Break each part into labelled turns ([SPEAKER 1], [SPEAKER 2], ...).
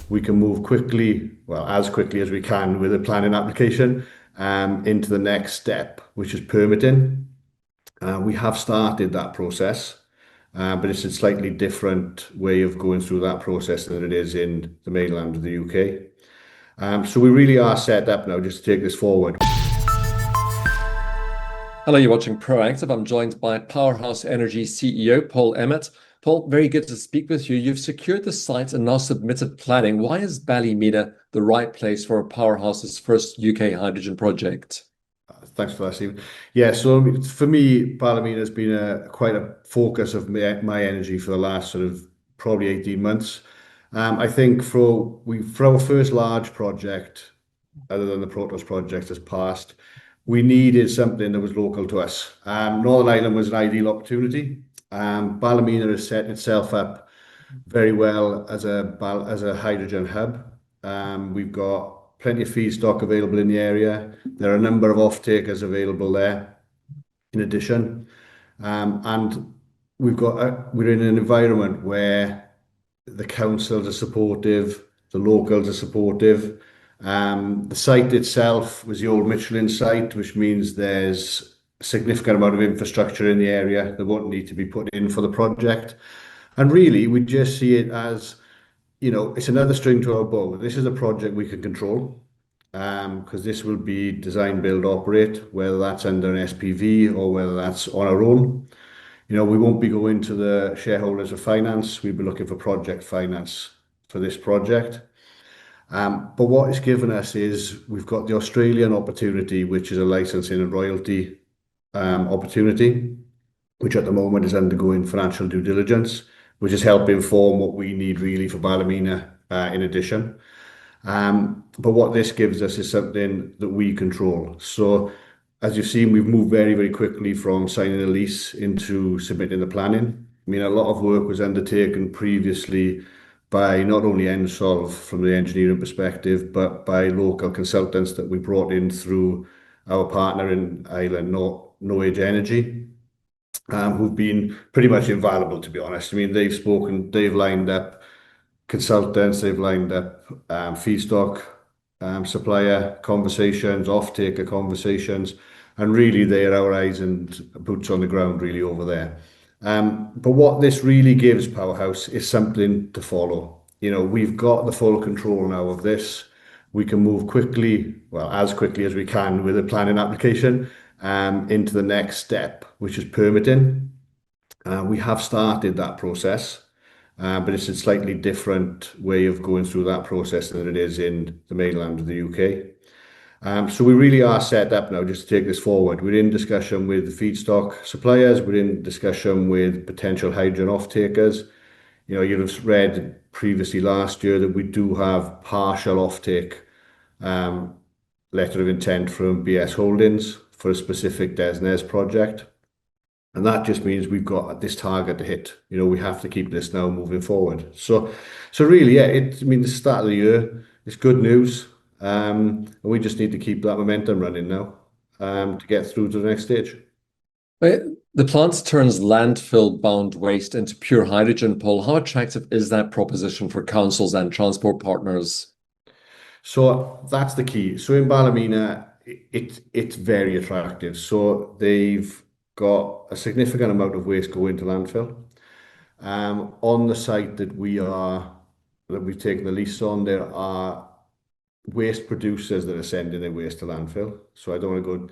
[SPEAKER 1] we can move quickly, well, as quickly as we can with a planning application into the next step, which is permitting. We have started that process, but it's a slightly different way of going through that process than it is in the mainland of the UK. So we really are set up now just to take this forward.
[SPEAKER 2] Hello, you're watching Proactive. I'm joined by Powerhouse Energy CEO Paul Emmitt. Paul, very good to speak with you. You've secured the site and now submitted planning. Why is Ballymena the right place for Powerhouse's first UK hydrogen project?
[SPEAKER 1] Thanks for that, Stephen. Yeah, so for me, Balamina has been quite a focus of my energy for the last sort of probably 18 months. I think for our first large project, other than the Protos project has passed, we needed something that was local to us. Northern Ireland was an ideal opportunity. Ballymena has set itself up very well as a hydrogen hub. We've got plenty of feedstock available in the area. There are a number of off-takers available there in addition. And we're in an environment where the councils are supportive, the locals are supportive. The site itself was the old Michelin site, which means there's a significant amount of infrastructure in the area that won't need to be put in for the project. And really, we just see it as, it's another string to our bow. This is a project we can control because this will be design, build, operate, whether that's under an SPV or whether that's on our own. We won't be going to the shareholders of finance. We'll be looking for project finance for this project. But what it's given us is we've got the Australian opportunity, which is a licensing and royalty opportunity, which at the moment is undergoing financial due diligence, which is helping form what we need really for Ballymena in addition. But what this gives us is something that we control. So as you've seen, we've moved very, very quickly from signing a lease into submitting the planning. I mean, a lot of work was undertaken previously by not only Engsolve from the engineering perspective, but by local consultants that we brought in through our partner in Ireland, Noage Energy, who've been pretty much invaluable, to be honest. I mean, they've lined up consultants, they've lined up feedstock supplier conversations, off-taker conversations, and really they're our eyes and boots on the ground really over there. But what this really gives Powerhouse is something to follow. We've got the full control now of this. We can move quickly, well, as quickly as we can with a planning application into the next step, which is permitting. We have started that process, but it's a slightly different way of going through that process than it is in the mainland of the UK. So we really are set up now just to take this forward. We're in discussion with feedstock suppliers. We're in discussion with potential hydrogen off-takers. You'll have read previously last year that we do have partial off-take letter of intent from BS Holdings for a specific DESNZ project. And that just means we've got this target to hit. We have to keep this now moving forward. So really, yeah, the start of the year, it's good news. And we just need to keep that momentum running now to get through to the next stage.
[SPEAKER 2] The plant turns landfill-bound waste into pure hydrogen, Paul. How attractive is that proposition for councils and transport partners?
[SPEAKER 1] So that's the key. So in Ballymena, it's very attractive. So they've got a significant amount of waste going to landfill. On the site that we've taken the lease on, there are waste producers that are sending their waste to landfill. So I don't want to go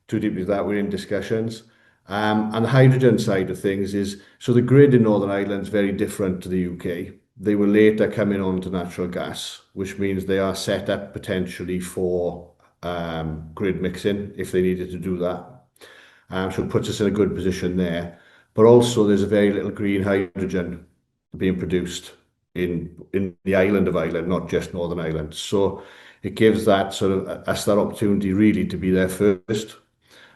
[SPEAKER 1] too deep into that. We're in discussions. And the hydrogen side of things is, so the grid in Northern Ireland is very different to the UK. They will later come in onto natural gas, which means they are set up potentially for grid mixing if they needed to do that. So it puts us in a good position there. But also there's a very little green hydrogen being produced in the island of Ireland, not just Northern Ireland. So it gives that sort of us that opportunity really to be there first.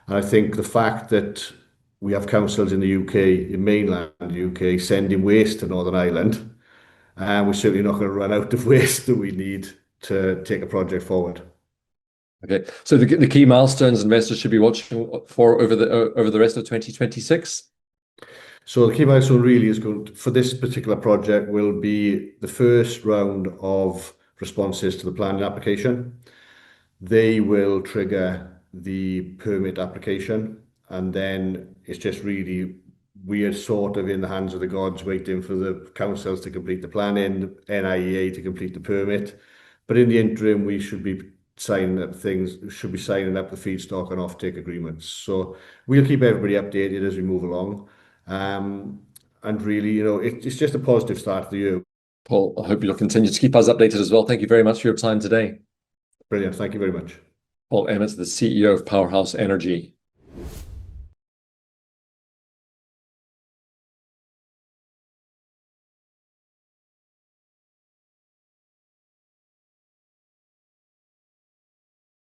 [SPEAKER 1] And I think the fact that we have councils in the UK, in mainland UK, sending waste to Northern Ireland, we're certainly not going to run out of waste that we need to take a project forward.
[SPEAKER 2] Okay, so the key milestones investors should be watching for over the rest of 2026.
[SPEAKER 1] So the key milestone really is for this particular project will be the first round of responses to the planning application. They will trigger the permit application, and then it's just really we are sort of in the hands of the gods, waiting for the councils to complete the planning, NIEA to complete the permit. But in the interim, we should be signing up the feedstock and offtake agreements. So we'll keep everybody updated as we move along. And really, it's just a positive start to the year.
[SPEAKER 2] Paul, I hope you'll continue to keep us updated as well. Thank you very much for your time today.
[SPEAKER 1] Brilliant. Thank you very much.
[SPEAKER 2] Paul Emmitt, the CEO of Powerhouse Energy.